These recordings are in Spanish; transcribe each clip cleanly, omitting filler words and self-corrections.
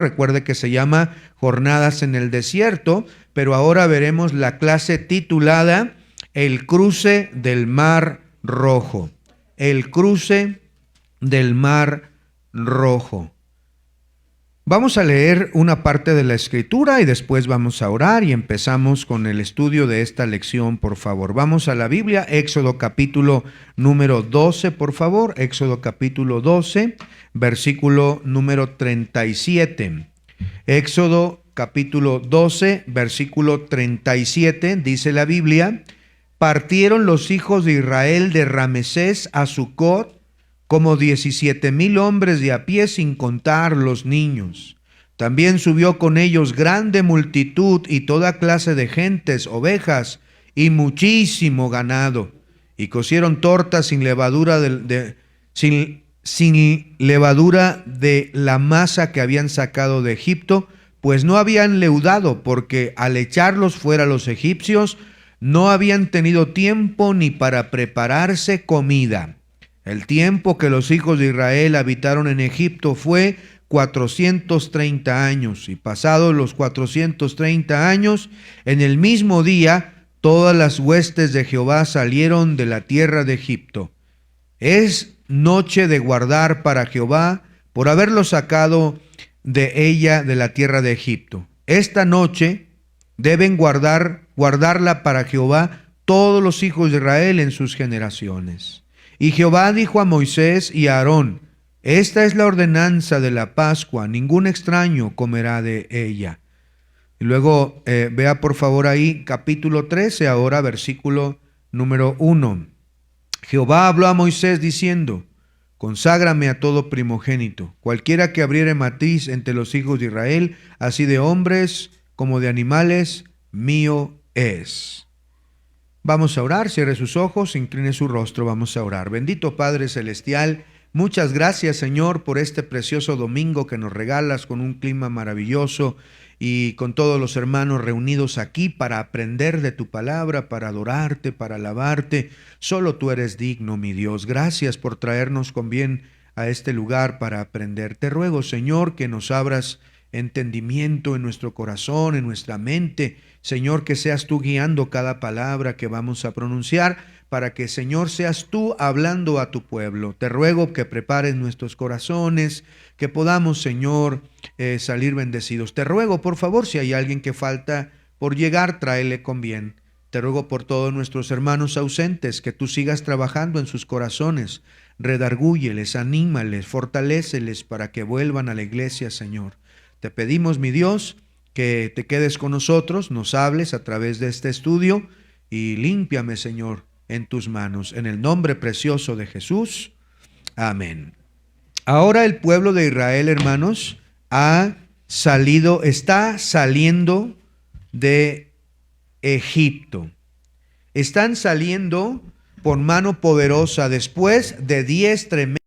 Recuerde que se llama Jornadas en el Desierto, pero ahora veremos la clase titulada El cruce del Mar Rojo. El cruce del Mar Rojo. Vamos a leer una parte de la Escritura y después vamos a orar y empezamos con el estudio de esta lección, por favor. Vamos a la Biblia, Éxodo capítulo número 12, por favor. Éxodo capítulo 12, versículo número 37. Éxodo capítulo 12, versículo 37, dice la Biblia: partieron los hijos de Israel de Ramesés a Sucot, como 17,000 hombres de a pie, sin contar los niños. También subió con ellos grande multitud y toda clase de gentes, ovejas y muchísimo ganado. Y cocieron tortas sin levadura sin levadura de la masa que habían sacado de Egipto, pues no habían leudado, porque al echarlos fuera los egipcios, no habían tenido tiempo ni para prepararse comida. El tiempo que los hijos de Israel habitaron en Egipto fue 430 años, y pasados los 430 años, en el mismo día, todas las huestes de Jehová salieron de la tierra de Egipto. Es noche de guardar para Jehová, por haberlo sacado de ella, de la tierra de Egipto. Esta noche deben guardarla para Jehová todos los hijos de Israel en sus generaciones. Y Jehová dijo a Moisés y a Aarón: esta es la ordenanza de la Pascua, ningún extraño comerá de ella. Y luego vea por favor ahí capítulo 13, ahora versículo número 1. Jehová habló a Moisés diciendo: conságrame a todo primogénito, cualquiera que abriere matriz entre los hijos de Israel, así de hombres como de animales, mío es. Vamos a orar, cierre sus ojos, incline su rostro, vamos a orar. Bendito Padre Celestial, muchas gracias, Señor, por este precioso domingo que nos regalas con un clima maravilloso y con todos los hermanos reunidos aquí para aprender de tu palabra, para adorarte, para alabarte. Solo tú eres digno, mi Dios. Gracias por traernos con bien a este lugar para aprender. Te ruego, Señor, que nos abras entendimiento en nuestro corazón, en nuestra mente. Señor, que seas tú guiando cada palabra que vamos a pronunciar, para que, Señor, seas tú hablando a tu pueblo. Te ruego que prepares nuestros corazones, que podamos, Señor, salir bendecidos. Te ruego, por favor, si hay alguien que falta por llegar, tráele con bien. Te ruego por todos nuestros hermanos ausentes, que tú sigas trabajando en sus corazones. Redargúyeles, anímales, fortaléceles para que vuelvan a la iglesia, Señor. Te pedimos, mi Dios, que te quedes con nosotros, nos hables a través de este estudio y límpiame, Señor, en tus manos. En el nombre precioso de Jesús. Amén. Ahora el pueblo de Israel, hermanos, está saliendo de Egipto. Están saliendo por mano poderosa después de 10 tremendos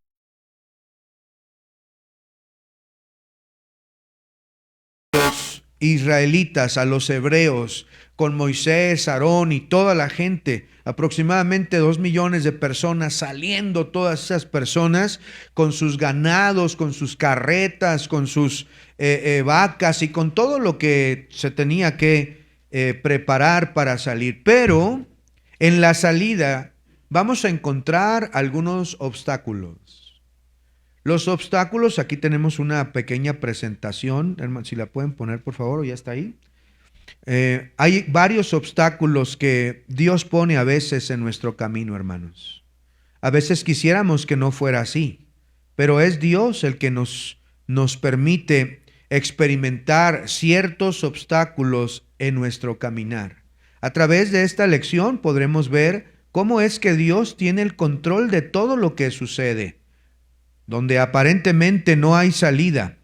israelitas, a los hebreos, con Moisés, Aarón y toda la gente, aproximadamente 2 millones de personas saliendo, todas esas personas con sus ganados, con sus carretas, con sus vacas y con todo lo que se tenía que preparar para salir. Pero en la salida vamos a encontrar algunos obstáculos. Los obstáculos, aquí tenemos una pequeña presentación, hermano, si la pueden poner por favor, ya está ahí. Hay varios obstáculos que Dios pone a veces en nuestro camino, hermanos. A veces quisiéramos que no fuera así, pero es Dios el que nos permite experimentar ciertos obstáculos en nuestro caminar. A través de esta lección podremos ver cómo es que Dios tiene el control de todo lo que sucede. Donde aparentemente no hay salida.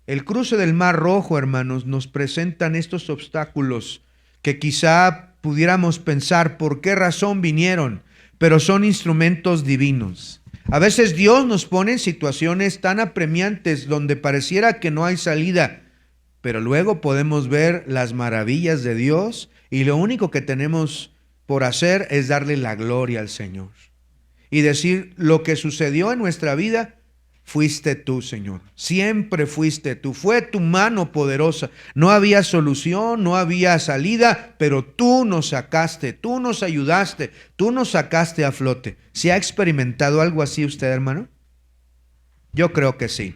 El cruce del Mar Rojo, hermanos, nos presentan estos obstáculos que quizá pudiéramos pensar por qué razón vinieron, pero son instrumentos divinos. A veces Dios nos pone en situaciones tan apremiantes donde pareciera que no hay salida, pero luego podemos ver las maravillas de Dios y lo único que tenemos por hacer es darle la gloria al Señor. Y decir lo que sucedió en nuestra vida fuiste tú, Señor. Siempre fuiste tú. Fue tu mano poderosa. No había solución, no había salida, pero tú nos sacaste, tú nos ayudaste, tú nos sacaste a flote. ¿Se ha experimentado algo así usted, hermano? Yo creo que sí.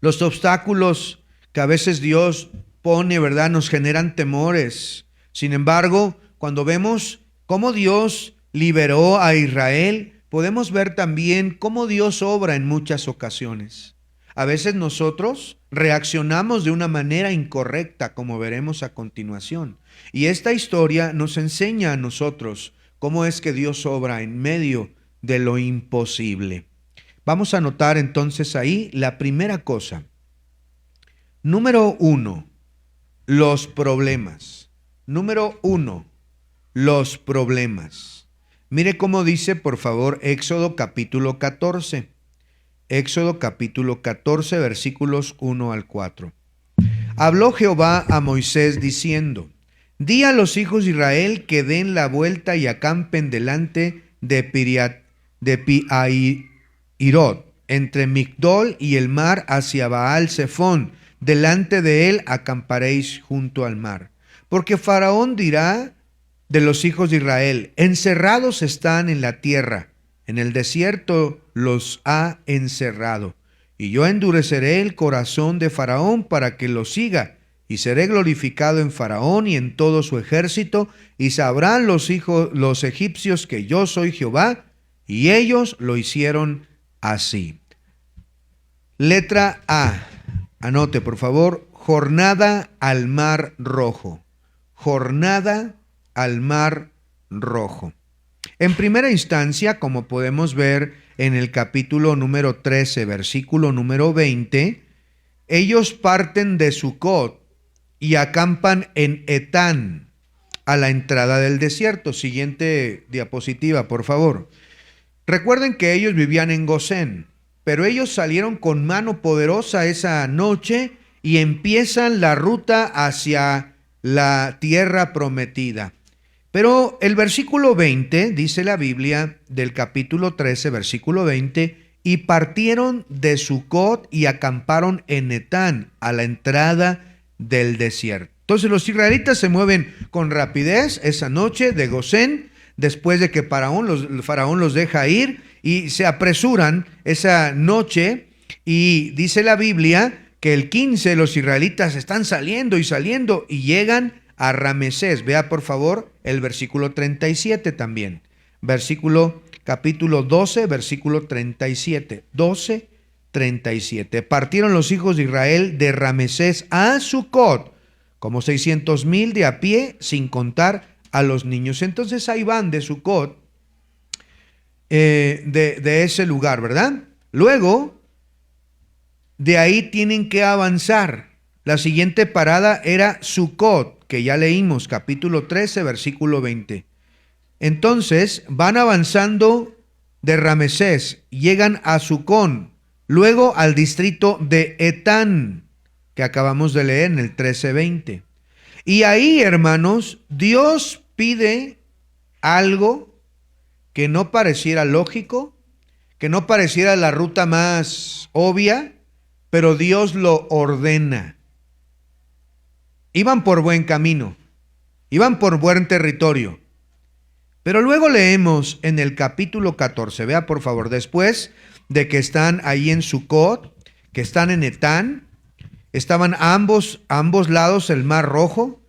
Los obstáculos que a veces Dios pone, ¿verdad?, nos generan temores. Sin embargo, cuando vemos cómo Dios liberó a Israel, podemos ver también cómo Dios obra en muchas ocasiones. A veces nosotros reaccionamos de una manera incorrecta, como veremos a continuación. Y esta historia nos enseña a nosotros cómo es que Dios obra en medio de lo imposible. Vamos a notar entonces ahí la primera cosa. Número 1, los problemas. Número 1, los problemas. Mire cómo dice, por favor, Éxodo capítulo 14. Éxodo capítulo 14, versículos 1 al 4. Habló Jehová a Moisés diciendo: Di a los hijos de Israel que den la vuelta y acampen delante de Pi-hahirot, entre Migdol y el mar, hacia Baal-Zephón. Delante de él acamparéis junto al mar. Porque Faraón dirá de los hijos de Israel: encerrados están en la tierra, en el desierto los ha encerrado. Y yo endureceré el corazón de Faraón para que lo siga, y seré glorificado en Faraón y en todo su ejército, y sabrán los egipcios que yo soy Jehová. Y ellos lo hicieron así. Letra A. Anote, por favor, jornada al Mar Rojo. Jornada al Mar Rojo. En primera instancia, como podemos ver en el capítulo número 13, versículo número 20, ellos parten de Sucot y acampan en Etán, a la entrada del desierto. Siguiente diapositiva, por favor. Recuerden que ellos vivían en Gosén, pero ellos salieron con mano poderosa esa noche y empiezan la ruta hacia la tierra prometida. Pero el versículo 20, dice la Biblia, del capítulo 13, versículo 20, y partieron de Sucot y acamparon en Etán, a la entrada del desierto. Entonces los israelitas se mueven con rapidez esa noche de Gosén, después de que Faraón los deja ir, y se apresuran esa noche, y dice la Biblia que el 15 los israelitas están saliendo y llegan a Ramesés. Vea por favor el versículo 37 también. Capítulo 12, versículo 37. 12, 37. Partieron los hijos de Israel de Ramesés a Sucot, como 600,000 de a pie, sin contar a los niños. Entonces ahí van de Sucot, de ese lugar, ¿verdad? Luego, de ahí tienen que avanzar. La siguiente parada era Sucot, que ya leímos, capítulo 13, versículo 20. Entonces van avanzando de Ramesés, llegan a Sucón, luego al distrito de Etán, que acabamos de leer en el 13:20. Y ahí, hermanos, Dios pide algo que no pareciera lógico, que no pareciera la ruta más obvia, pero Dios lo ordena. Iban por buen camino, iban por buen territorio. Pero luego leemos en el capítulo 14, vea por favor, después de que están ahí en Sucot, que están en Etán, estaban a ambos lados el Mar Rojo.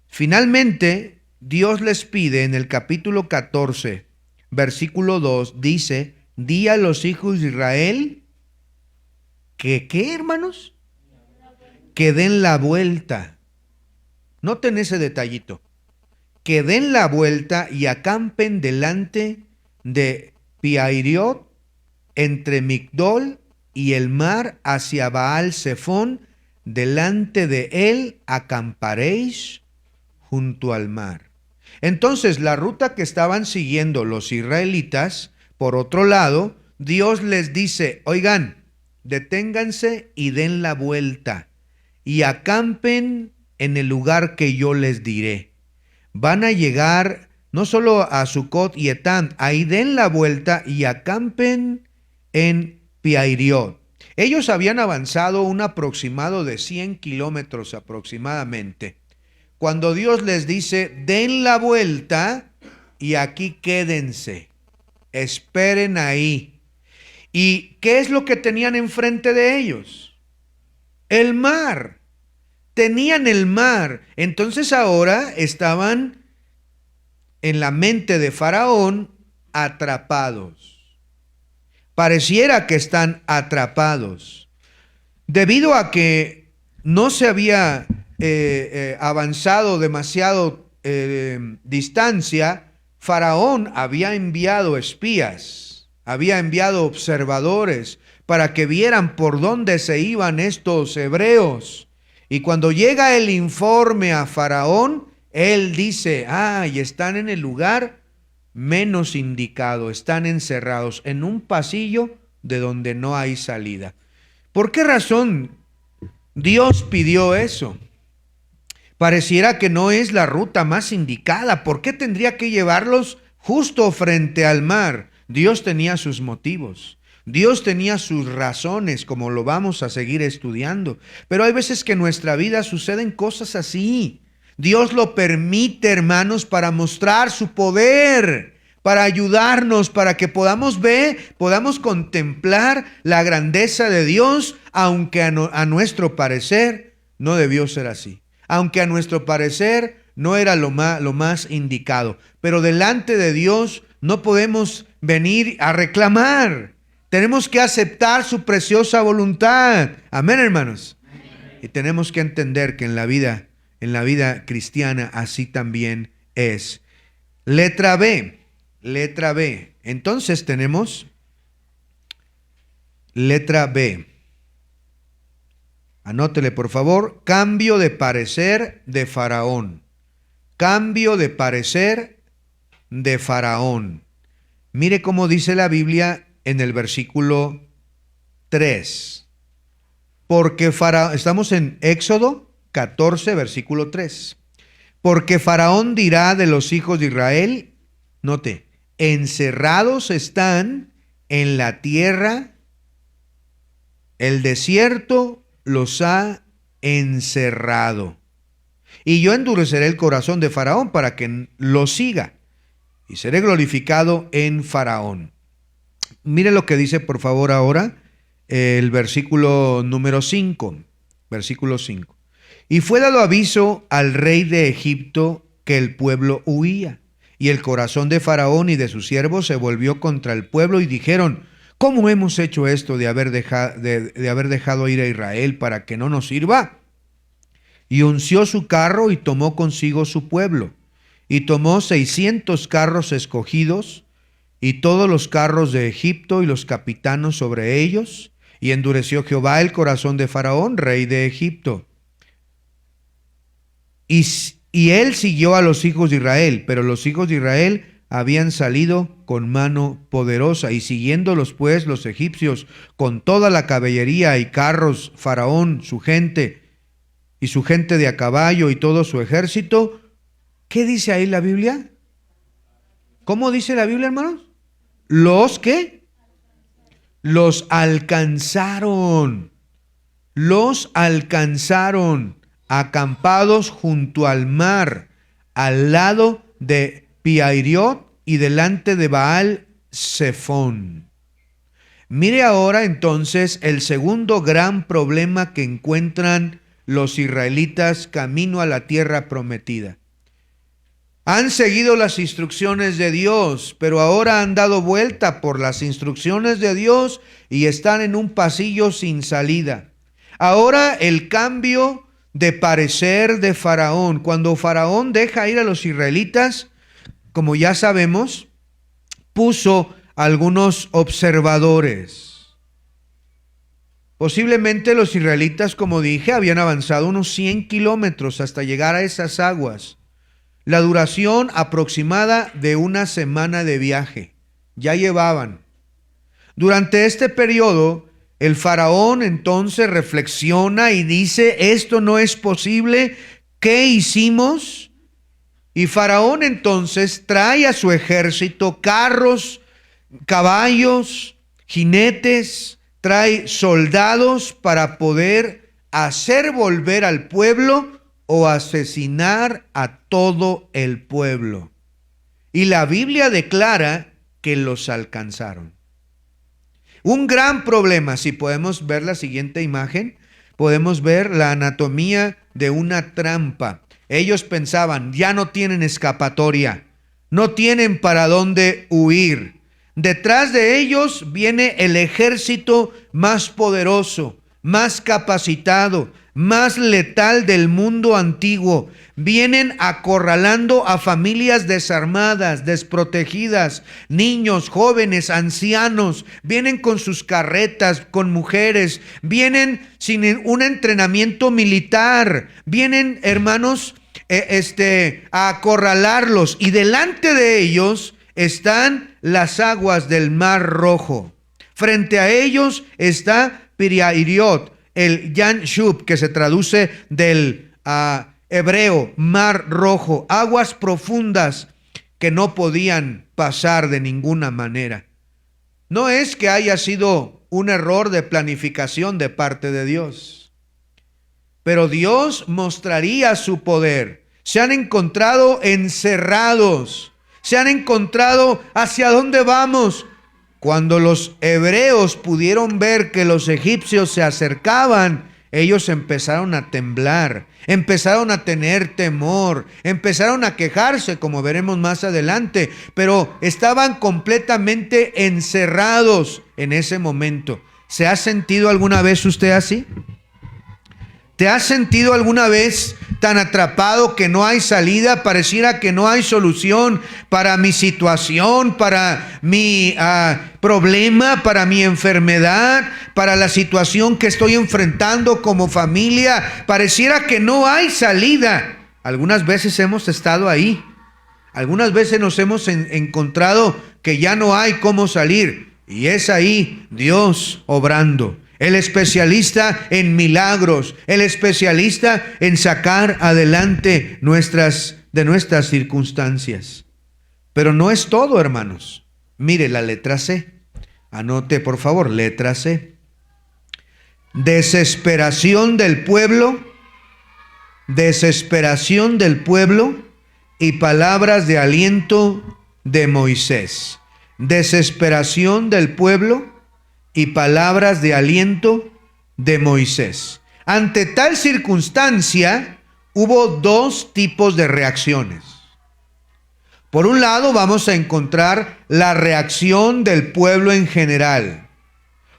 Finalmente, Dios les pide en el capítulo 14, versículo 2, dice: di a los hijos de Israel que, ¿qué, hermanos? Que den la vuelta. Noten ese detallito. Que den la vuelta y acampen delante de Pi-hahirot, entre Migdol y el mar, hacia Baal-Zephón. Delante de él acamparéis junto al mar. Entonces, la ruta que estaban siguiendo los israelitas, por otro lado, Dios les dice: oigan, deténganse y den la vuelta y acampen en el lugar que yo les diré. Van a llegar no solo a Sucot y Etán, ahí den la vuelta y acampen en Pi-Hahirot. Ellos habían avanzado un aproximado de 100 kilómetros aproximadamente, cuando Dios les dice: den la vuelta y aquí quédense, esperen ahí. ¿Y qué es lo que tenían enfrente de ellos? El mar. Tenían el mar. Entonces ahora estaban en la mente de Faraón atrapados. Pareciera que están atrapados. Debido a que no se había avanzado demasiado distancia, Faraón había enviado espías, había enviado observadores para que vieran por dónde se iban estos hebreos. Y cuando llega el informe a Faraón, él dice: y están en el lugar menos indicado, están encerrados en un pasillo de donde no hay salida. ¿Por qué razón Dios pidió eso? Pareciera que no es la ruta más indicada. ¿Por qué tendría que llevarlos justo frente al mar? Dios tenía sus motivos. Dios tenía sus razones, como lo vamos a seguir estudiando. Pero hay veces que en nuestra vida suceden cosas así. Dios lo permite, hermanos, para mostrar su poder, para ayudarnos, para que podamos ver, podamos contemplar la grandeza de Dios, aunque a nuestro parecer no debió ser así. Aunque a nuestro parecer no era lo más indicado. Pero delante de Dios no podemos venir a reclamar. Tenemos que aceptar su preciosa voluntad. Amén, hermanos. Amén. Y tenemos que entender que en la vida cristiana así también es. Letra B. Entonces tenemos letra B. Anótele, por favor: cambio de parecer de Faraón. Cambio de parecer de Faraón. Mire cómo dice la Biblia en el versículo 3. Porque Faraón, estamos en Éxodo 14, versículo 3. Porque Faraón dirá de los hijos de Israel, note, encerrados están en la tierra, el desierto los ha encerrado. Y yo endureceré el corazón de Faraón para que lo siga, y seré glorificado en Faraón. Mire lo que dice, por favor, ahora el versículo número 5. Versículo 5. Y fue dado aviso al rey de Egipto que el pueblo huía, y el corazón de Faraón y de sus siervos se volvió contra el pueblo, y dijeron: ¿cómo hemos hecho esto de haber dejado ir a Israel para que no nos sirva? Y unció su carro y tomó consigo su pueblo, y tomó 600 carros escogidos, y todos los carros de Egipto y los capitanos sobre ellos, y endureció Jehová el corazón de Faraón, rey de Egipto. Y él siguió a los hijos de Israel, pero los hijos de Israel habían salido con mano poderosa, y siguiéndolos pues los egipcios con toda la caballería y carros, Faraón, su gente y su gente de a caballo y todo su ejército. ¿Qué dice ahí la Biblia? ¿Cómo dice la Biblia, hermanos? ¿Los qué? Los alcanzaron. Los alcanzaron acampados junto al mar, al lado de Pi-Hahirot y delante de Baal Zephón. Mire ahora entonces el segundo gran problema que encuentran los israelitas camino a la tierra prometida. Han seguido las instrucciones de Dios, pero ahora han dado vuelta por las instrucciones de Dios y están en un pasillo sin salida. Ahora el cambio de parecer de Faraón. Cuando Faraón deja ir a los israelitas, como ya sabemos, puso algunos observadores. Posiblemente los israelitas, como dije, habían avanzado unos 100 kilómetros hasta llegar a esas aguas. La duración aproximada de una semana de viaje. Ya llevaban. Durante este periodo, el faraón entonces reflexiona y dice: esto no es posible, ¿qué hicimos? Y Faraón entonces trae a su ejército carros, caballos, jinetes, trae soldados para poder hacer volver al pueblo o asesinar a todo el pueblo. Y la Biblia declara que los alcanzaron. Un gran problema, si podemos ver la siguiente imagen, podemos ver la anatomía de una trampa. Ellos pensaban, ya no tienen escapatoria, no tienen para dónde huir. Detrás de ellos viene el ejército más poderoso, más capacitado, más letal del mundo antiguo. Vienen acorralando a familias desarmadas, desprotegidas, niños, jóvenes, ancianos. Vienen con sus carretas, con mujeres. Vienen sin un entrenamiento militar. Vienen, hermanos, a acorralarlos. Y delante de ellos están las aguas del Mar Rojo. Frente a ellos está Piriairiot, el Yan Shub, que se traduce del hebreo Mar Rojo, aguas profundas que no podían pasar de ninguna manera. No es que haya sido un error de planificación de parte de Dios, pero Dios mostraría su poder. Se han encontrado encerrados, se han encontrado hacia dónde vamos. Cuando los hebreos pudieron ver que los egipcios se acercaban, ellos empezaron a temblar, empezaron a tener temor, empezaron a quejarse, como veremos más adelante, pero estaban completamente encerrados en ese momento. ¿Se ha sentido alguna vez usted así? ¿Te has sentido alguna vez tan atrapado que no hay salida? Pareciera que no hay solución para mi situación, para mi problema, para mi enfermedad, para la situación que estoy enfrentando como familia. Pareciera que no hay salida. Algunas veces hemos estado ahí. Algunas veces nos hemos encontrado que ya no hay cómo salir. Y es ahí Dios obrando. El especialista en milagros, el especialista en sacar adelante nuestras circunstancias. Pero no es todo, hermanos. Mire la letra C. Anote, por favor, letra C. Desesperación del pueblo y palabras de aliento de Moisés. Desesperación del pueblo y palabras de aliento de Moisés. Ante tal circunstancia, hubo dos tipos de reacciones. Por un lado, vamos a encontrar la reacción del pueblo en general.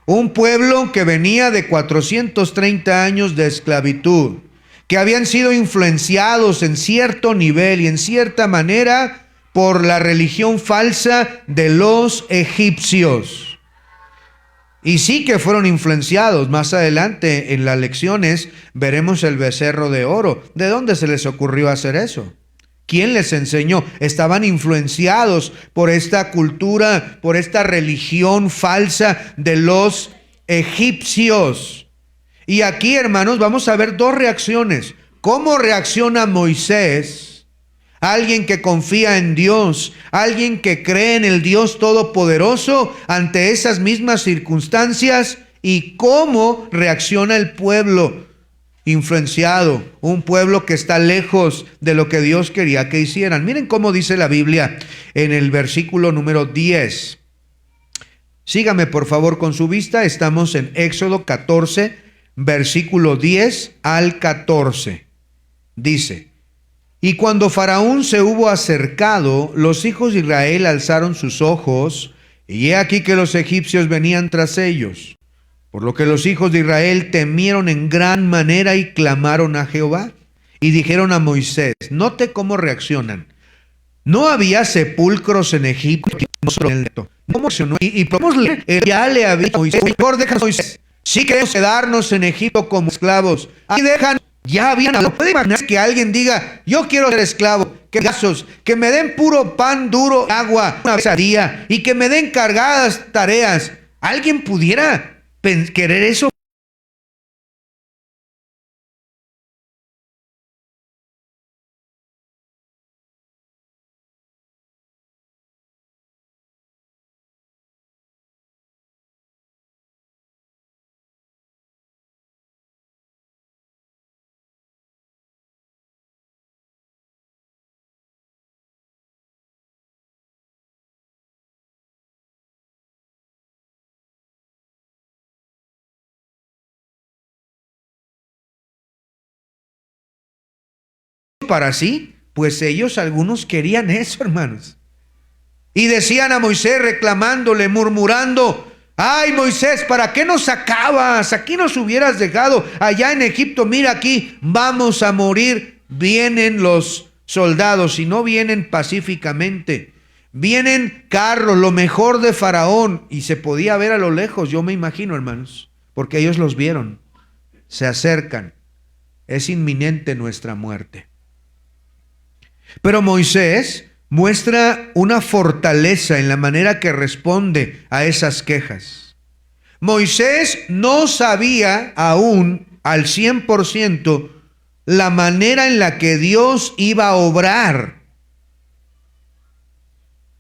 Un pueblo que venía de 430 años de esclavitud, que habían sido influenciados en cierto nivel y en cierta manera por la religión falsa de los egipcios. Y sí que fueron influenciados. Más adelante en las lecciones veremos el becerro de oro. ¿De dónde se les ocurrió hacer eso? ¿Quién les enseñó? Estaban influenciados por esta cultura, por esta religión falsa de los egipcios. Y aquí, hermanos, vamos a ver dos reacciones. ¿Cómo reacciona Moisés? Alguien que confía en Dios, alguien que cree en el Dios Todopoderoso ante esas mismas circunstancias, y cómo reacciona el pueblo influenciado, un pueblo que está lejos de lo que Dios quería que hicieran. Miren cómo dice la Biblia en el versículo número 10. Sígame por favor con su vista, estamos en Éxodo 14, versículo 10 al 14. Dice: Y cuando Faraón se hubo acercado, los hijos de Israel alzaron sus ojos, y he aquí que los egipcios venían tras ellos. Por lo que los hijos de Israel temieron en gran manera y clamaron a Jehová. Y dijeron a Moisés, note cómo reaccionan. No había sepulcros en Egipto. Y podemos leer, ya le había dicho Moisés, mejor deja a Moisés. Si queremos quedarnos en Egipto como esclavos, ahí dejan. Ya habían hablado. ¿Puede imaginar que alguien diga, yo quiero ser esclavo? Que me den puro pan duro, agua una vez al día, y que me den cargadas tareas. ¿Alguien pudiera querer eso? para sí. Pues ellos, algunos querían eso, hermanos. Y decían a Moisés, reclamándole, murmurando: ay, Moisés, ¿para qué nos sacabas? Aquí nos hubieras dejado allá en Egipto. Mira, aquí vamos a morir. Vienen los soldados y no vienen pacíficamente. Vienen carros, lo mejor de Faraón, y se podía ver a lo lejos, yo me imagino, hermanos, porque ellos los vieron. Se acercan. Es inminente nuestra muerte. Pero Moisés muestra una fortaleza en la manera que responde a esas quejas. Moisés no sabía aún al 100% la manera en la que Dios iba a obrar.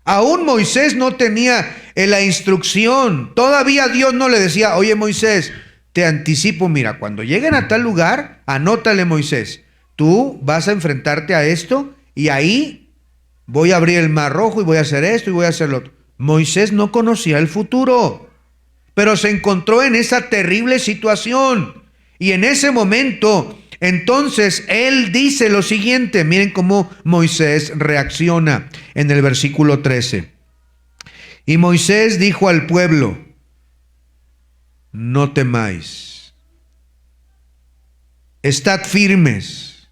Aún Moisés no tenía la instrucción. Todavía Dios no le decía: oye, Moisés, te anticipo, mira, cuando lleguen a tal lugar, anótale, Moisés, tú vas a enfrentarte a esto y ahí voy a abrir el mar rojo y voy a hacer esto y voy a hacer lo otro. Moisés no conocía el futuro, pero se encontró en esa terrible situación. Y en ese momento, entonces, él dice lo siguiente. Miren cómo Moisés reacciona en el versículo 13. Y Moisés dijo al pueblo: no temáis, estad firmes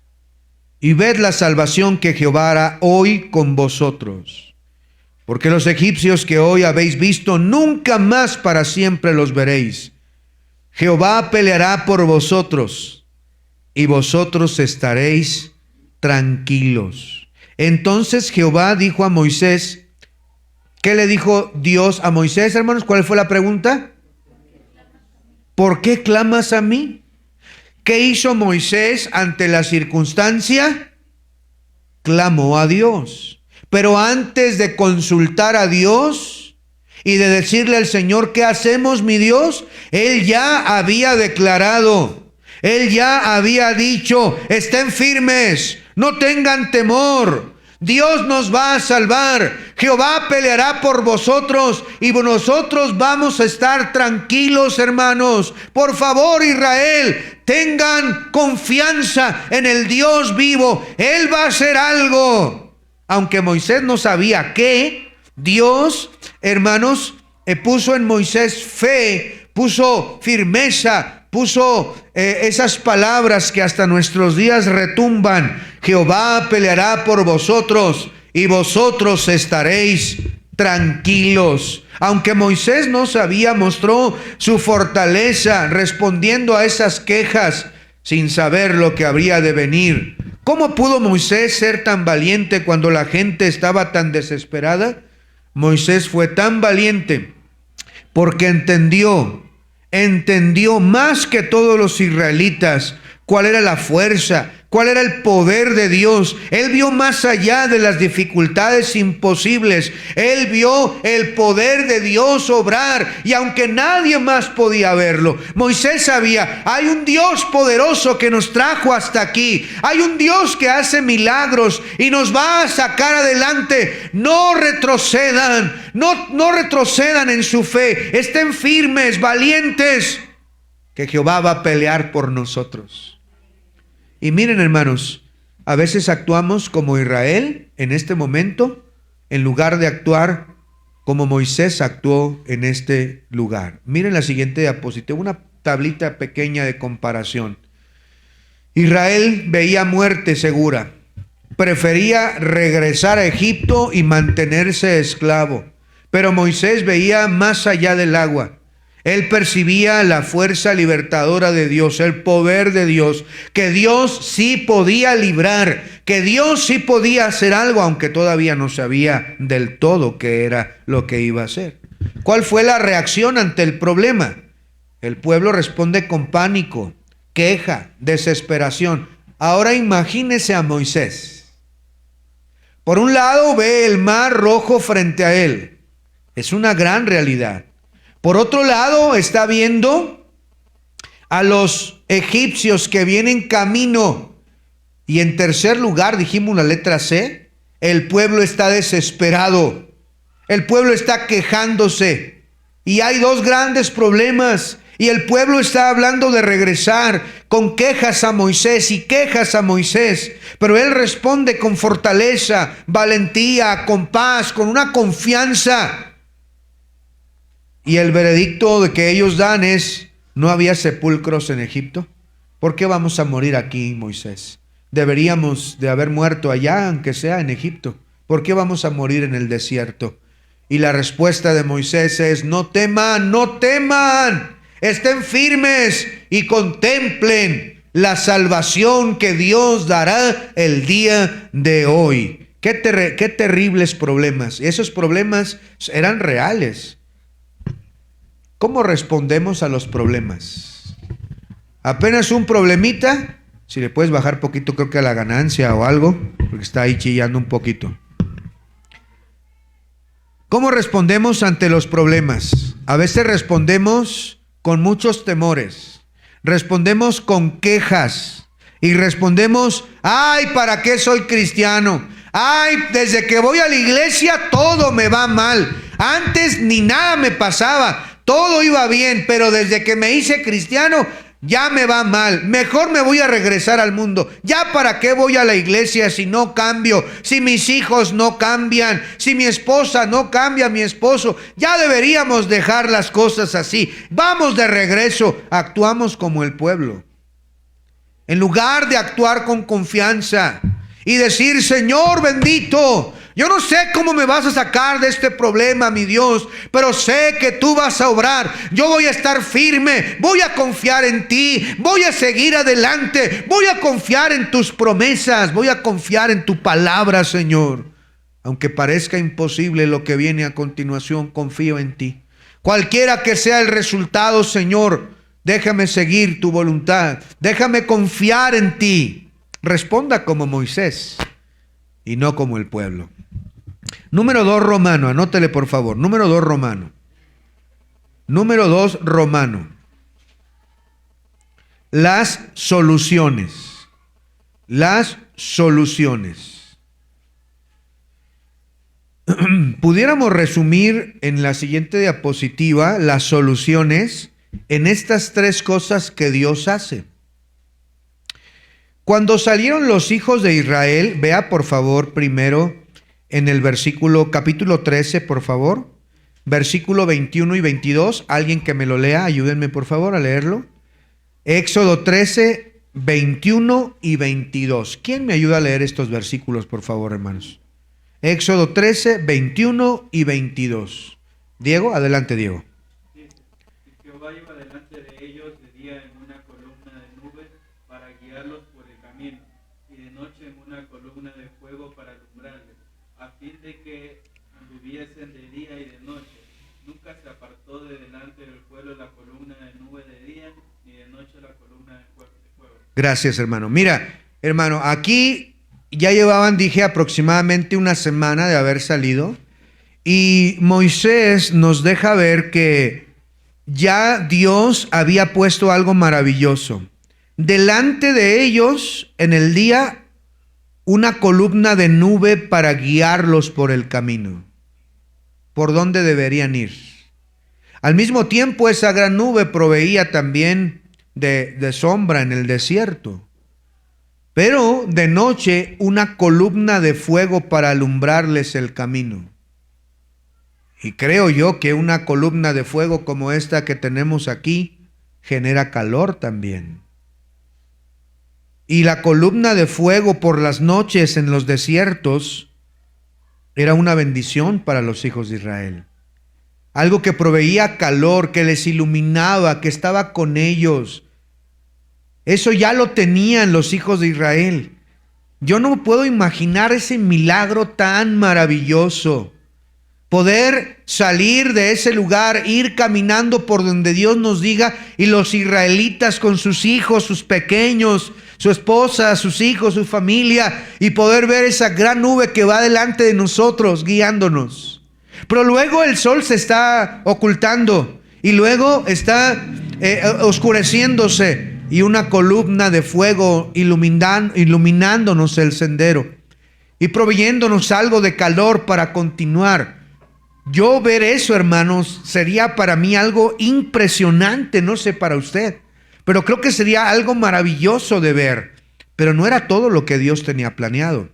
y ved la salvación que Jehová hará hoy con vosotros. Porque los egipcios que hoy habéis visto, nunca más para siempre los veréis. Jehová peleará por vosotros y vosotros estaréis tranquilos. Entonces Jehová dijo a Moisés, ¿qué le dijo Dios a Moisés, hermanos? ¿Cuál fue la pregunta? ¿Por qué clamas a mí? ¿Qué hizo Moisés ante la circunstancia? Clamó a Dios. Pero antes de consultar a Dios y de decirle al Señor: ¿qué hacemos, mi Dios?, él ya había declarado, él ya había dicho: estén firmes, no tengan temor. Dios nos va a salvar. Jehová peleará por vosotros y nosotros vamos a estar tranquilos, hermanos. Por favor, Israel, tengan confianza en el Dios vivo. Él va a hacer algo. Aunque Moisés no sabía qué, Dios, hermanos, puso en Moisés fe, puso firmeza, puso esas palabras que hasta nuestros días retumban: Jehová peleará por vosotros y vosotros estaréis tranquilos. Aunque Moisés no sabía, mostró su fortaleza respondiendo a esas quejas sin saber lo que habría de venir. ¿Cómo pudo Moisés ser tan valiente cuando la gente estaba tan desesperada? Moisés fue tan valiente porque entendió más que todos los israelitas cuál era la fuerza, cuál era el poder de Dios. Él vio más allá de las dificultades imposibles. Él vio el poder de Dios obrar, y aunque nadie más podía verlo, Moisés sabía: hay un Dios poderoso que nos trajo hasta aquí. Hay un Dios que hace milagros y nos va a sacar adelante. No retrocedan, no retrocedan en su fe. Estén firmes, valientes, que Jehová va a pelear por nosotros. Y miren, hermanos, a veces actuamos como Israel en este momento, en lugar de actuar como Moisés actuó en este lugar. Miren la siguiente diapositiva, una tablita pequeña de comparación. Israel veía muerte segura, prefería regresar a Egipto y mantenerse esclavo, pero Moisés veía más allá del agua. Él percibía la fuerza libertadora de Dios, el poder de Dios, que Dios sí podía librar, que Dios sí podía hacer algo, aunque todavía no sabía del todo qué era lo que iba a hacer. ¿Cuál fue la reacción ante el problema? El pueblo responde con pánico, queja, desesperación. Ahora imagínese a Moisés. Por un lado ve el mar rojo frente a él. Es una gran realidad. Por otro lado, está viendo a los egipcios que vienen camino. Y en tercer lugar, dijimos la letra C, el pueblo está desesperado. El pueblo está quejándose. Y hay dos grandes problemas. Y el pueblo está hablando de regresar con quejas a Moisés y quejas a Moisés. Pero él responde con fortaleza, valentía, con paz, con una confianza. Y el veredicto de que ellos dan es: ¿no había sepulcros en Egipto? ¿Por qué vamos a morir aquí, Moisés? Deberíamos de haber muerto allá, aunque sea en Egipto. ¿Por qué vamos a morir en el desierto? Y la respuesta de Moisés es: no teman, no teman. Estén firmes y contemplen la salvación que Dios dará el día de hoy. Qué terribles problemas. Esos problemas eran reales. ¿Cómo respondemos a los problemas? Apenas un problemita, si le puedes bajar poquito, creo que a la ganancia o algo, porque está ahí chillando un poquito. ¿Cómo respondemos ante los problemas? A veces respondemos con muchos temores, respondemos con quejas y respondemos: ay, ¿para qué soy cristiano? Ay, desde que voy a la iglesia todo me va mal. Antes ni nada me pasaba, todo iba bien, pero desde que me hice cristiano ya me va mal. Mejor me voy a regresar al mundo. ¿Ya para qué voy a la iglesia si no cambio? Si mis hijos no cambian, si mi esposa no cambia, mi esposo. Ya deberíamos dejar las cosas así. Vamos de regreso. Actuamos como el pueblo. En lugar de actuar con confianza y decir: Señor bendito, yo no sé cómo me vas a sacar de este problema, mi Dios, pero sé que tú vas a obrar. Yo voy a estar firme, voy a confiar en ti, voy a seguir adelante, voy a confiar en tus promesas, voy a confiar en tu palabra, Señor. Aunque parezca imposible lo que viene a continuación, confío en ti. Cualquiera que sea el resultado, Señor, déjame seguir tu voluntad, déjame confiar en ti. Responda como Moisés y no como el pueblo. Número 2, Romano, anótele por favor. Número 2, Romano. Número 2, Romano. Las soluciones. Las soluciones. Pudiéramos resumir en la siguiente diapositiva las soluciones en estas tres cosas que Dios hace. Cuando salieron los hijos de Israel, vea por favor primero en el versículo, capítulo 13, por favor, versículo 21 y 22. Alguien que me lo lea, ayúdenme por favor a leerlo. Éxodo 13, 21 y 22. ¿Quién me ayuda a leer estos versículos, por favor, hermanos? Éxodo 13, 21 y 22. Diego, adelante, Diego. Jehová iba delante de ellos de día en una columna de nubes para guiarlos por el camino, y de noche en una columna de fuego para alumbrarles, a fin de que anduviesen de día y de noche. Nunca se apartó de delante del pueblo la columna de nube de día, ni de noche la columna de fuego. Gracias, hermano. Mira, hermano, aquí ya llevaban, dije, aproximadamente una semana de haber salido, y Moisés nos deja ver que ya Dios había puesto algo maravilloso. Delante de ellos, en el día, una columna de nube para guiarlos por el camino, por donde deberían ir. Al mismo tiempo, esa gran nube proveía también de sombra en el desierto. Pero de noche, una columna de fuego para alumbrarles el camino. Y creo yo que una columna de fuego como esta que tenemos aquí genera calor también. Y la columna de fuego por las noches en los desiertos era una bendición para los hijos de Israel. Algo que proveía calor, que les iluminaba, que estaba con ellos. Eso ya lo tenían los hijos de Israel. Yo no puedo imaginar ese milagro tan maravilloso. Poder salir de ese lugar, ir caminando por donde Dios nos diga, y los israelitas con sus hijos, sus pequeños, su esposa, sus hijos, su familia, y poder ver esa gran nube que va delante de nosotros guiándonos. Pero luego el sol se está ocultando y luego está oscureciéndose, y una columna de fuego iluminándonos el sendero y proveyéndonos algo de calor para continuar. Yo ver eso, hermanos, sería para mí algo impresionante, no sé para usted, pero creo que sería algo maravilloso de ver. Pero no era todo lo que Dios tenía planeado.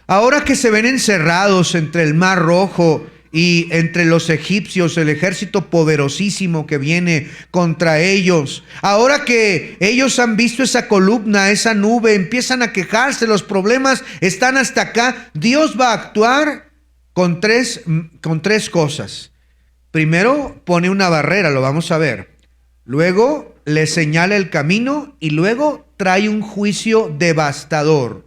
Ahora que se ven encerrados entre el Mar Rojo y entre los egipcios, el ejército poderosísimo que viene contra ellos, ahora que ellos han visto esa columna, esa nube, empiezan a quejarse, los problemas están hasta acá, Dios va a actuar con tres cosas. Primero pone una barrera, lo vamos a ver. Luego le señala el camino y luego trae un juicio devastador.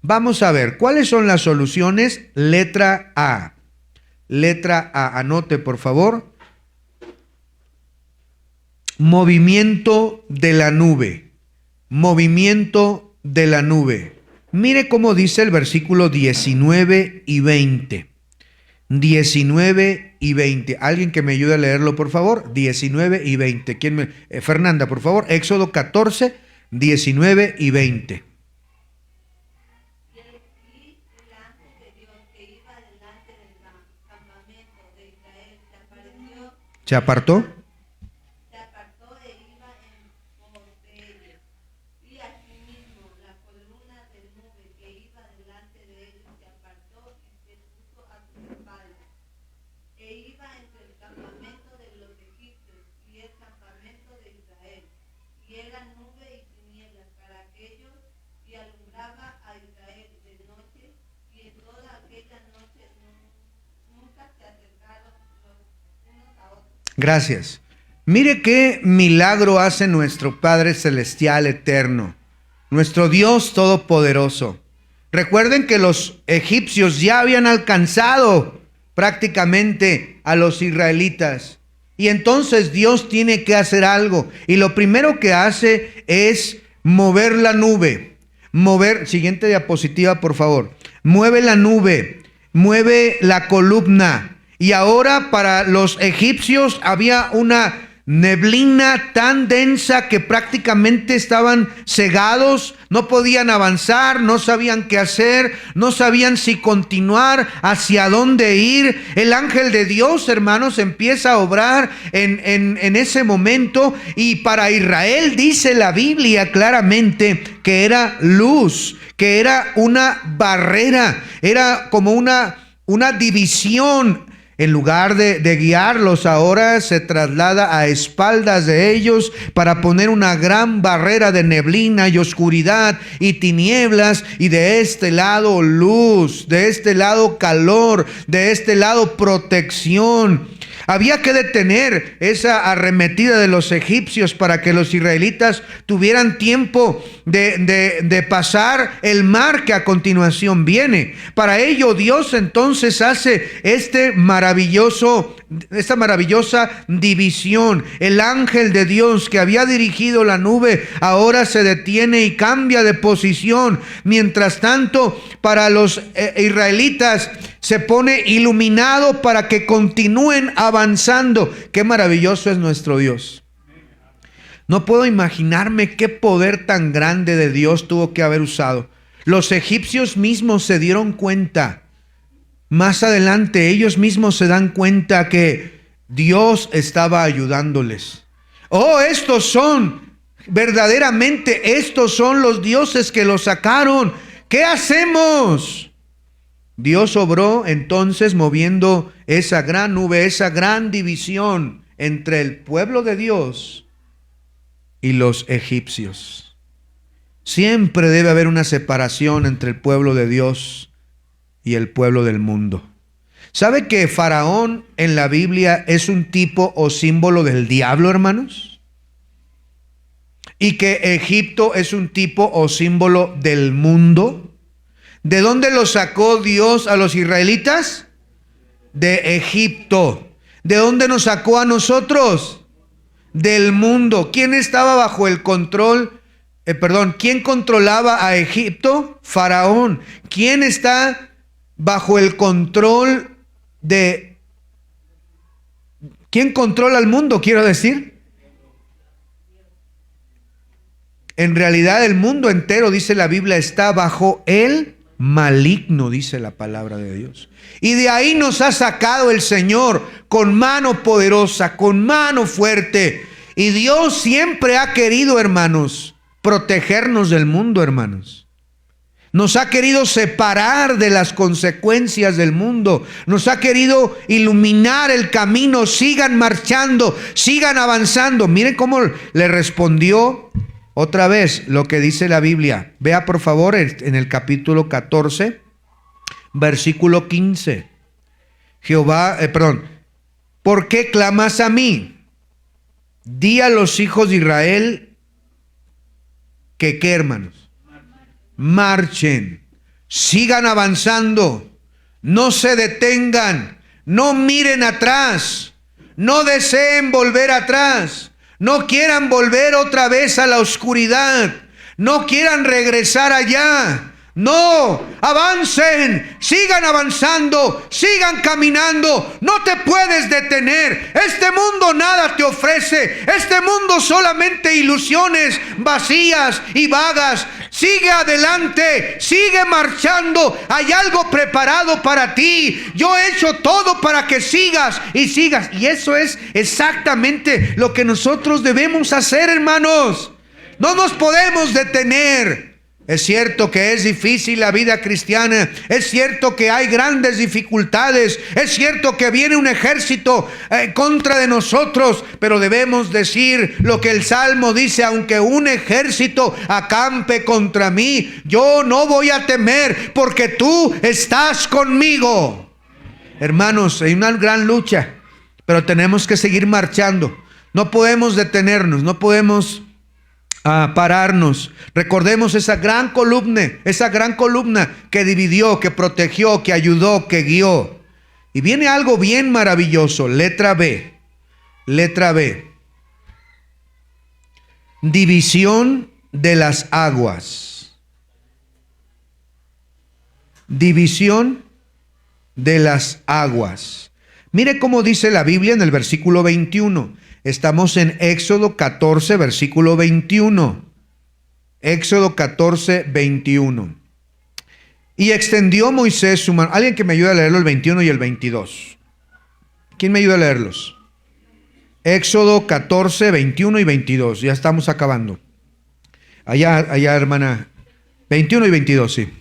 Vamos a ver, ¿cuáles son las soluciones? Letra A. Letra A, anote por favor. Movimiento de la nube. Movimiento de la nube. Mire cómo dice el versículo 19 y 20. 19 y 20. Alguien que me ayude a leerlo, por favor. 19 y 20. Fernanda, por favor. Éxodo 14, 19 y 20. ¿Se apartó? Gracias. Mire qué milagro hace nuestro Padre Celestial Eterno, nuestro Dios Todopoderoso. Recuerden que los egipcios ya habían alcanzado prácticamente a los israelitas. Y entonces Dios tiene que hacer algo. Y lo primero que hace es mover la nube. Siguiente diapositiva, por favor. Mueve la nube, mueve la columna. Y ahora para los egipcios había una neblina tan densa que prácticamente estaban cegados, no podían avanzar, no sabían qué hacer, no sabían si continuar, hacia dónde ir. El ángel de Dios, hermanos, empieza a obrar en ese momento, y para Israel dice la Biblia claramente que era luz, que era una barrera, era como una división. En lugar de guiarlos, ahora se traslada a espaldas de ellos para poner una gran barrera de neblina y oscuridad y tinieblas, y de este lado luz, de este lado calor, de este lado protección. Había que detener esa arremetida de los egipcios para que los israelitas tuvieran tiempo de pasar el mar que a continuación viene. Para ello Dios entonces hace esta maravillosa división. El ángel de Dios que había dirigido la nube ahora se detiene y cambia de posición. Mientras tanto, para los israelitas se pone iluminado para que continúen avanzando. Qué maravilloso es nuestro Dios. No puedo imaginarme qué poder tan grande de Dios tuvo que haber usado. Los egipcios mismos se dieron cuenta. Más adelante ellos mismos se dan cuenta que Dios estaba ayudándoles. Oh, estos son los dioses que los sacaron. ¿Qué hacemos? Dios obró entonces moviendo esa gran nube, esa gran división entre el pueblo de Dios y los egipcios. Siempre debe haber una separación entre el pueblo de Dios y el pueblo del mundo. ¿Sabe que Faraón en la Biblia es un tipo o símbolo del diablo, hermanos? Y que Egipto es un tipo o símbolo del mundo. ¿De dónde los sacó Dios a los israelitas? De Egipto. ¿De dónde nos sacó a nosotros? Del mundo. ¿Quién estaba bajo el control? ¿Quién controlaba a Egipto? Faraón. ¿Quién está bajo el control de... ¿Quién controla al mundo, quiero decir? En realidad el mundo entero, dice la Biblia, está bajo el maligno, dice la palabra de Dios. Y de ahí nos ha sacado el Señor con mano poderosa, con mano fuerte. Y Dios siempre ha querido, hermanos, protegernos del mundo, hermanos. Nos ha querido separar de las consecuencias del mundo. Nos ha querido iluminar el camino. Sigan marchando, sigan avanzando. Miren cómo le respondió otra vez lo que dice la Biblia. Vea por favor en el capítulo 14, versículo 15. ¿Por qué clamas a mí? Di a los hijos de Israel que, ¿qué, hermanos? Marchen, sigan avanzando, no se detengan, no miren atrás, no deseen volver atrás, no quieran volver otra vez a la oscuridad, no quieran regresar allá. No, avancen, sigan avanzando, sigan caminando, no te puedes detener. Este mundo nada te ofrece, este mundo solamente ilusiones vacías y vagas. Sigue adelante, sigue marchando, hay algo preparado para ti. Yo he hecho todo para que sigas y sigas. Y eso es exactamente lo que nosotros debemos hacer, hermanos. No nos podemos detener. Es cierto que es difícil la vida cristiana, es cierto que hay grandes dificultades, es cierto que viene un ejército en contra de nosotros, pero debemos decir lo que el Salmo dice: aunque un ejército acampe contra mí, yo no voy a temer, porque tú estás conmigo. Hermanos, hay una gran lucha, pero tenemos que seguir marchando. No podemos detenernos, no podemos pararnos. Recordemos esa gran columna que dividió, que protegió, que ayudó, que guió. Y viene algo bien maravilloso. Letra B. División de las aguas. División de las aguas. Mire cómo dice la Biblia en el versículo 21. Estamos en Éxodo 14, versículo 21. Éxodo 14, 21. Y extendió Moisés su mano. Alguien que me ayude a leerlo el 21 y el 22. ¿Quién me ayuda a leerlos? Éxodo 14, 21 y 22. Ya estamos acabando. Allá, hermana. 21 y 22, sí.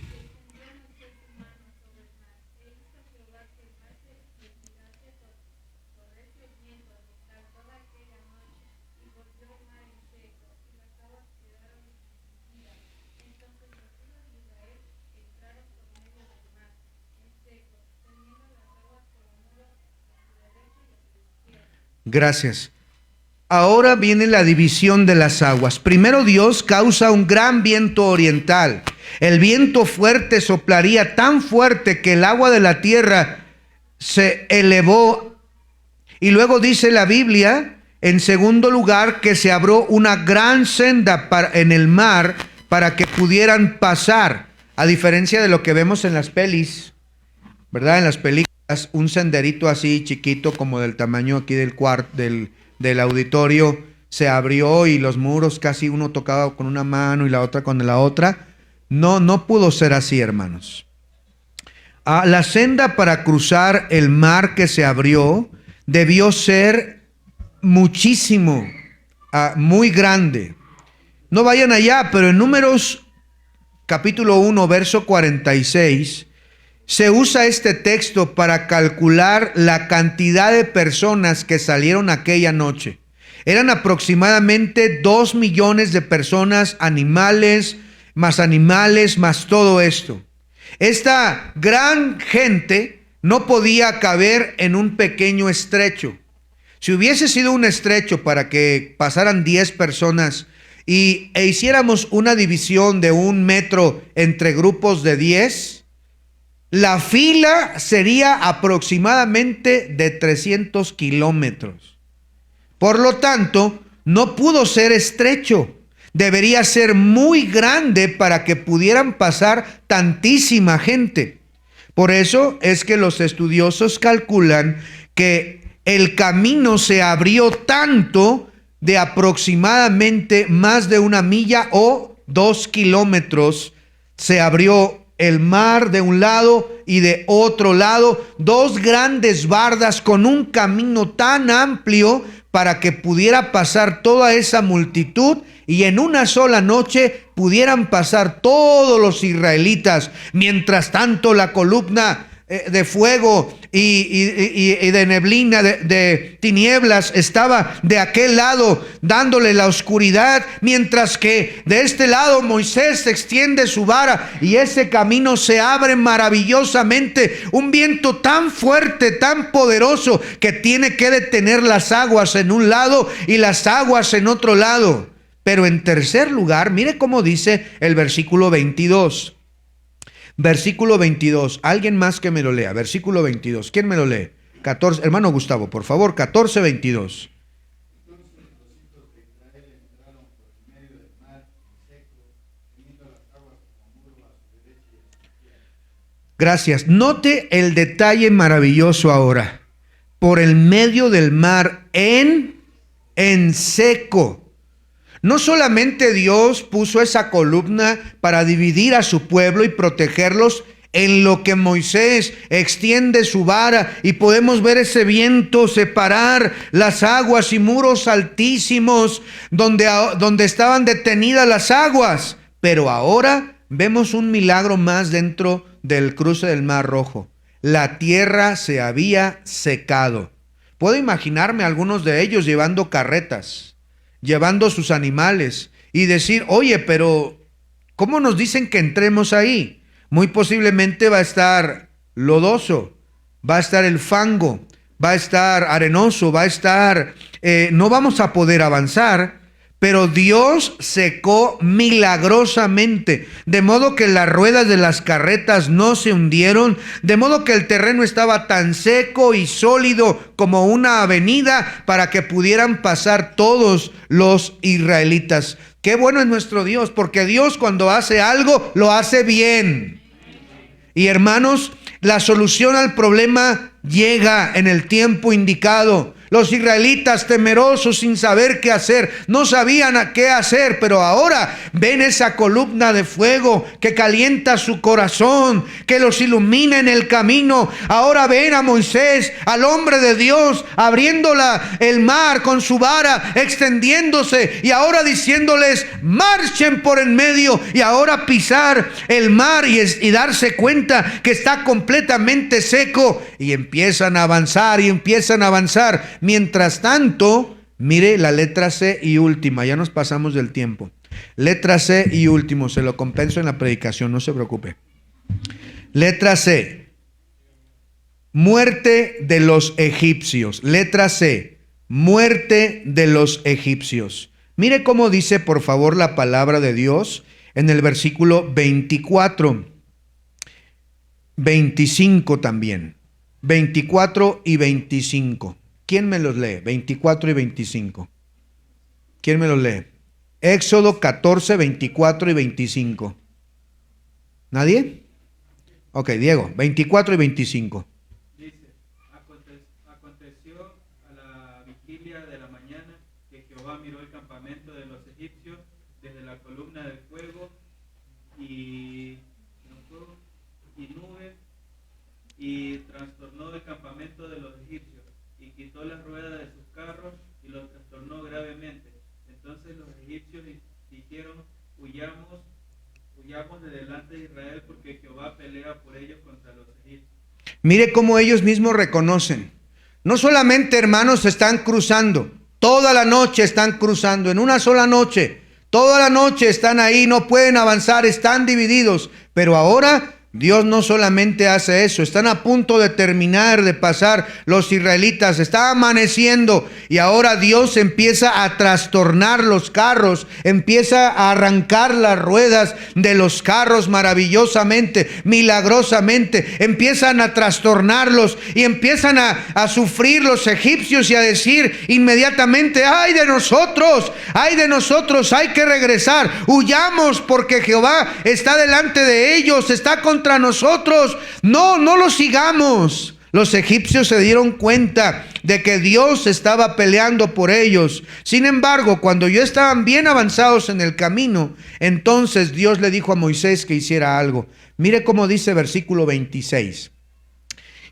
Gracias. Ahora viene la división de las aguas. Primero Dios causa un gran viento oriental. El viento fuerte soplaría tan fuerte que el agua de la tierra se elevó. Y luego dice la Biblia, en segundo lugar, que se abrió una gran senda en el mar para que pudieran pasar. A diferencia de lo que vemos en las pelis, ¿verdad? En las películas. Un senderito así chiquito como del tamaño aquí del auditorio se abrió y los muros casi uno tocaba con una mano y la otra con la otra. No pudo ser así, hermanos. La senda para cruzar el mar que se abrió debió ser muchísimo, muy grande. No vayan allá, pero en Números capítulo 1, verso 46... se usa este texto para calcular la cantidad de personas que salieron aquella noche. Eran aproximadamente 2 millones de personas, animales, más todo esto. Esta gran gente no podía caber en un pequeño estrecho. Si hubiese sido un estrecho para que pasaran 10 personas e hiciéramos una división de 1 metro entre grupos de 10, la fila sería aproximadamente de 300 kilómetros. Por lo tanto, no pudo ser estrecho. Debería ser muy grande para que pudieran pasar tantísima gente. Por eso es que los estudiosos calculan que el camino se abrió tanto de aproximadamente más de 1 milla o 2 kilómetros se abrió el mar de un lado y de otro lado, dos grandes bardas con un camino tan amplio para que pudiera pasar toda esa multitud y en una sola noche pudieran pasar todos los israelitas. Mientras tanto, la columna de fuego y de neblina, de tinieblas, estaba de aquel lado dándole la oscuridad, mientras que de este lado Moisés extiende su vara y ese camino se abre maravillosamente. Un viento tan fuerte, tan poderoso, que tiene que detener las aguas en un lado y las aguas en otro lado. Pero en tercer lugar, mire cómo dice el versículo 22. Versículo 22, alguien más que me lo lea. Versículo 22, ¿quién me lo lee? 14, hermano Gustavo, por favor, 14, 22. Gracias. Note el detalle maravilloso ahora. Por el medio del mar en seco. No solamente Dios puso esa columna para dividir a su pueblo y protegerlos, en lo que Moisés extiende su vara y podemos ver ese viento separar las aguas y muros altísimos donde estaban detenidas las aguas. Pero ahora vemos un milagro más dentro del cruce del Mar Rojo. La tierra se había secado. Puedo imaginarme a algunos de ellos llevando carretas, llevando sus animales y decir, oye, pero ¿cómo nos dicen que entremos ahí? Muy posiblemente va a estar lodoso, va a estar el fango, va a estar arenoso, va a estar, no vamos a poder avanzar. Pero Dios secó milagrosamente, de modo que las ruedas de las carretas no se hundieron, de modo que el terreno estaba tan seco y sólido como una avenida para que pudieran pasar todos los israelitas. Qué bueno es nuestro Dios, porque Dios cuando hace algo, lo hace bien. Y hermanos, la solución al problema llega en el tiempo indicado. Los israelitas, temerosos, sin saber qué hacer, no sabían a qué hacer, pero ahora ven esa columna de fuego que calienta su corazón, que los ilumina en el camino. Ahora ven a Moisés, al hombre de Dios, abriendo el mar con su vara, extendiéndose y ahora diciéndoles, marchen por en medio, y ahora pisar el mar y darse cuenta que está completamente seco, y empiezan a avanzar y empiezan a avanzar. Mientras tanto, mire la letra C y última, ya nos pasamos del tiempo. Letra C y último, se lo compenso en la predicación, no se preocupe. Letra C, muerte de los egipcios. Letra C, muerte de los egipcios. Mire cómo dice, por favor, la palabra de Dios en el versículo 24, 25 también. 24 y 25. ¿Quién me los lee? 24 y 25. ¿Quién me los lee? Éxodo 14, 24 y 25. ¿Nadie? Ok, Diego, 24 y 25. Dice, aconteció a la vigilia de la mañana que Jehová miró el campamento de los egipcios desde la columna de fuego y nube, y trastornó el campamento de los egipcios, y quitó las ruedas de sus carros, y los trastornó gravemente. Entonces los egipcios dijeron, huyamos de delante de Israel, porque Jehová pelea por ellos contra los egipcios. Mire cómo ellos mismos reconocen. No solamente, hermanos, están cruzando, toda la noche están cruzando, en una sola noche, toda la noche están ahí, no pueden avanzar, están divididos, pero ahora Dios no solamente hace eso, están a punto de terminar de pasar los israelitas, está amaneciendo y ahora Dios empieza a trastornar los carros, empieza a arrancar las ruedas de los carros maravillosamente, milagrosamente, empiezan a trastornarlos y empiezan a sufrir los egipcios y a decir inmediatamente, ¡ay de nosotros! ¡Ay de nosotros! Hay que regresar, huyamos porque Jehová está delante de ellos, está contra nosotros. No lo sigamos. Los egipcios se dieron cuenta de que Dios estaba peleando por ellos. Sin embargo, cuando ya estaban bien avanzados en el camino, entonces Dios le dijo a Moisés que hiciera algo. Mire cómo dice versículo 26.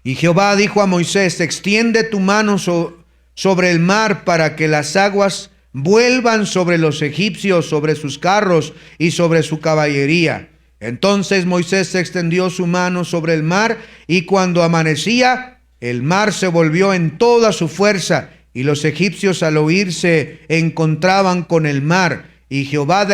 Y Jehová dijo a Moisés: extiende tu mano sobre el mar para que las aguas vuelvan sobre los egipcios, sobre sus carros y sobre su caballería. Entonces Moisés extendió su mano sobre el mar, y cuando amanecía, el mar se volvió en toda su fuerza, y los egipcios al oírse encontraban con el mar, y Jehová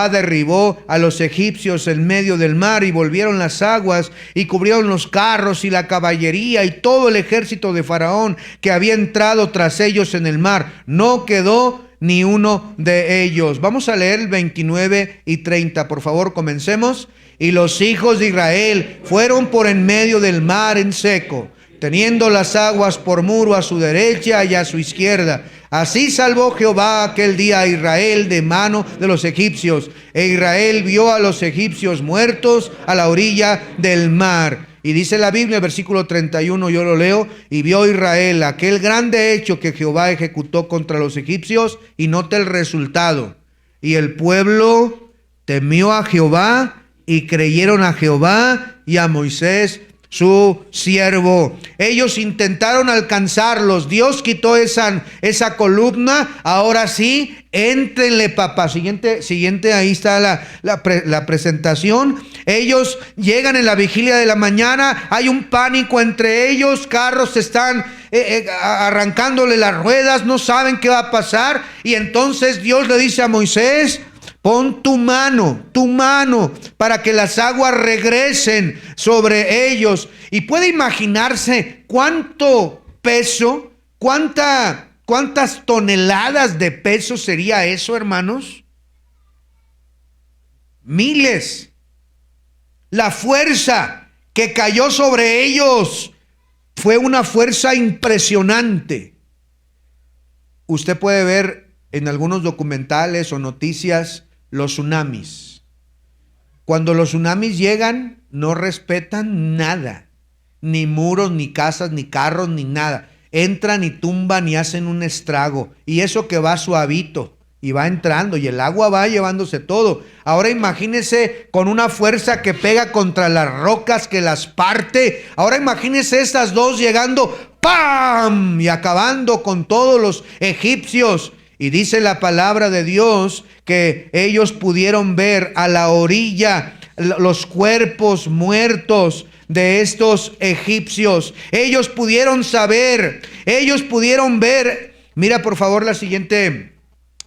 derribó a los egipcios en medio del mar, y volvieron las aguas, y cubrieron los carros y la caballería y todo el ejército de Faraón que había entrado tras ellos en el mar. No quedó ni uno de ellos. Vamos a leer el 29 y 30, por favor, comencemos. Y los hijos de Israel fueron por en medio del mar en seco, teniendo las aguas por muro a su derecha y a su izquierda. Así salvó Jehová aquel día a Israel de mano de los egipcios. E Israel vio a los egipcios muertos a la orilla del mar. Y dice la Biblia, versículo 31, yo lo leo: y vio Israel aquel grande hecho que Jehová ejecutó contra los egipcios, y nota el resultado. Y el pueblo temió a Jehová, y creyeron a Jehová y a Moisés su siervo. Ellos intentaron alcanzarlos. Dios quitó esa columna. Ahora sí, éntrenle, papá. Siguiente, ahí está la presentación. Ellos llegan en la vigilia de la mañana. Hay un pánico entre ellos. Carros están arrancándole las ruedas. No saben qué va a pasar. Y entonces Dios le dice a Moisés: pon tu mano, para que las aguas regresen sobre ellos. Y puede imaginarse cuánto peso, cuántas toneladas de peso sería eso, hermanos. Miles. La fuerza que cayó sobre ellos fue una fuerza impresionante. Usted puede ver en algunos documentales o noticias los tsunamis. Cuando los tsunamis llegan, no respetan nada, ni muros, ni casas, ni carros, ni nada. Entran y tumban y hacen un estrago. Y eso que va suavito y va entrando, y el agua va llevándose todo. Ahora imagínese con una fuerza que pega contra las rocas, que las parte. Ahora imagínese estas dos llegando, ¡pam!, y acabando con todos los egipcios. Y dice la palabra de Dios que ellos pudieron ver a la orilla los cuerpos muertos de estos egipcios. Ellos pudieron saber, ellos pudieron ver. Mira por favor la siguiente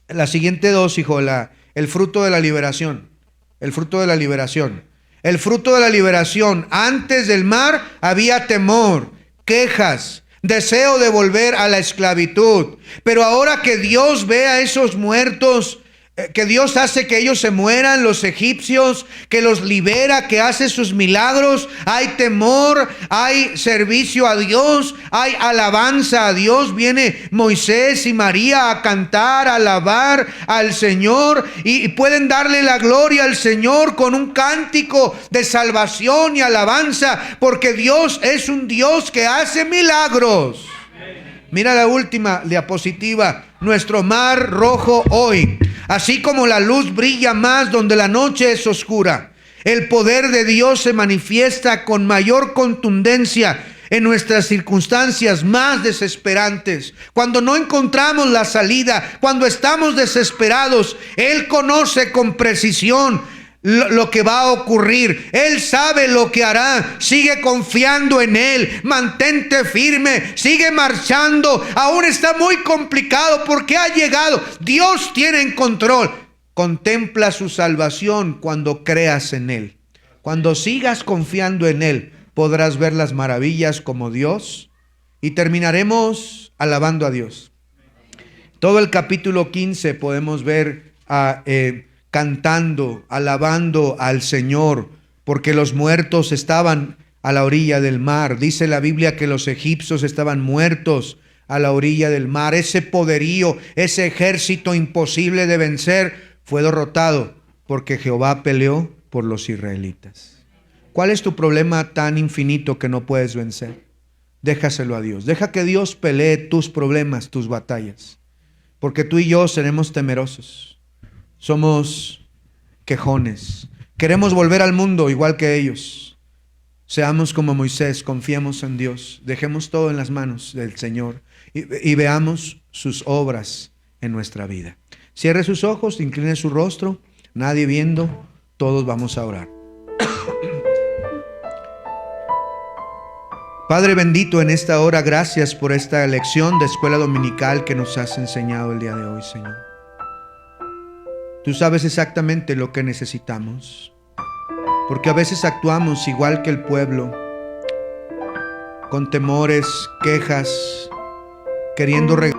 dos, hijo, el fruto de la liberación. El fruto de la liberación. El fruto de la liberación. Antes del mar había temor, quejas, deseo de volver a la esclavitud. Pero ahora que Dios ve a esos muertos, que Dios hace que ellos se mueran, los egipcios, que los libera, que hace sus milagros, hay temor, hay servicio a Dios, hay alabanza a Dios. Viene Moisés y María a cantar, a alabar al Señor, y pueden darle la gloria al Señor con un cántico de salvación y alabanza, porque Dios es un Dios que hace milagros. Mira la última diapositiva. Nuestro mar rojo hoy. Así como la luz brilla más donde la noche es oscura, el poder de Dios se manifiesta con mayor contundencia en nuestras circunstancias más desesperantes. Cuando no encontramos la salida, cuando estamos desesperados, Él conoce con precisión lo que va a ocurrir. Él sabe lo que hará. Sigue confiando en Él, mantente firme, sigue marchando. Aún está muy complicado porque ha llegado. Dios tiene en control. Contempla su salvación cuando creas en Él. Cuando sigas confiando en Él, podrás ver las maravillas como Dios. Y terminaremos alabando a Dios. Todo el capítulo 15 podemos ver cantando, alabando al Señor, porque los muertos estaban a la orilla del mar. Dice la Biblia que los egipcios estaban muertos a la orilla del mar. Ese poderío, ese ejército imposible de vencer, fue derrotado porque Jehová peleó por los israelitas. ¿Cuál es tu problema tan infinito que no puedes vencer? déjaselo a Dios. Deja que Dios pelee tus problemas, tus batallas. Porque tú y yo seremos temerosos. Somos quejones. Queremos volver al mundo igual que ellos. Seamos como Moisés, confiemos en Dios. Dejemos todo en las manos del Señor y veamos sus obras en nuestra vida. Cierre sus ojos, incline su rostro, nadie viendo, todos vamos a orar. Padre bendito, en esta hora, gracias por esta lección de escuela dominical que nos has enseñado el día de hoy, Señor. Tú sabes exactamente lo que necesitamos, porque a veces actuamos igual que el pueblo, con temores, quejas, queriendo regalar